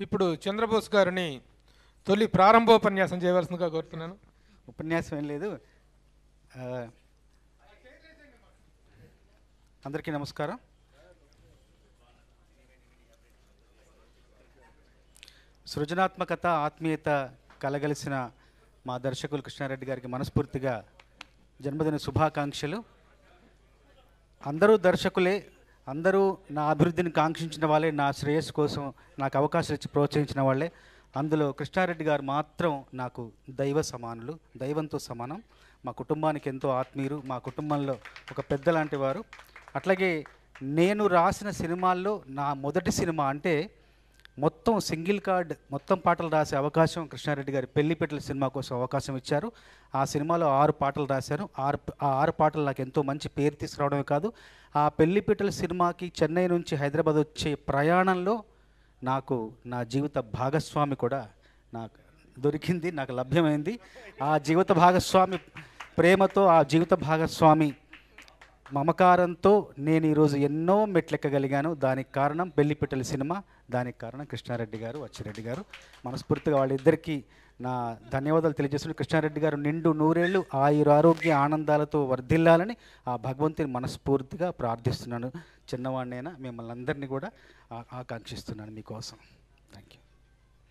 ఇప్పుడు చంద్రబోస్ గారిని తొలి ప్రారంభోపన్యాసం చేయవలసిందిగా కోరుతున్నాను. ఉపన్యాసం ఏం లేదు. అందరికీ నమస్కారం. సృజనాత్మకత, ఆత్మీయత కలగలిసిన మా దర్శకులు కృష్ణారెడ్డి గారికి మనస్ఫూర్తిగా జన్మదిన శుభాకాంక్షలు. అందరూ దర్శకులే, అందరూ నా అభివృద్ధిని కాంక్షించిన వాళ్ళే, నా శ్రేయస్సు కోసం నాకు అవకాశాలు ఇచ్చి ప్రోత్సహించిన వాళ్ళే. అందులో కృష్ణారెడ్డి గారు మాత్రం నాకు దైవ సమానులు, దైవంతో సమానం. మా కుటుంబానికి ఎంతో ఆత్మీయులు, మా కుటుంబంలో ఒక పెద్ద లాంటి వారు. అట్లాగే నేను రాసిన సినిమాల్లో నా మొదటి సినిమా అంటే మొత్తం సింగిల్ కార్డ్ మొత్తం పాటలు రాసే అవకాశం కృష్ణారెడ్డి గారి పెళ్లిపెట్టెల సినిమా కోసం అవకాశం ఇచ్చారు. ఆ సినిమాలో 6 పాటలు రాశాను. ఆ 6 పాటలు నాకు ఎంతో మంచి పేరు తీసుకురావడమే కాదు, ఆ పెళ్లిపెట్టెల సినిమాకి చెన్నై నుంచి హైదరాబాద్ వచ్చే ప్రయాణంలో నాకు నా జీవిత భాగస్వామి కూడా నాకు దొరికింది, నాకు లభ్యమైంది. ఆ జీవిత భాగస్వామి ప్రేమతో, ఆ జీవిత భాగస్వామి మమకారంతో నేను ఈరోజు ఎన్నో మెట్లెక్కగలిగాను. దానికి కారణం పెళ్లిపెట్టెల సినిమా, దానికి కారణం కృష్ణారెడ్డి గారు, అచ్చిరెడ్డి గారు. మనస్ఫూర్తిగా వాళ్ళిద్దరికీ నా ధన్యవాదాలు తెలియజేస్తున్నాను. కృష్ణారెడ్డి గారు నిండు నూరేళ్ళు ఆయురారోగ్య ఆనందాలతో వర్ధిల్లాలని ఆ భగవంతుని మనస్ఫూర్తిగా ప్రార్థిస్తున్నాను. చిన్నవాడినైనా మిమ్మల్ని అందరినీ కూడా ఆకాంక్షిస్తున్నాను మీకోసం. Thank you.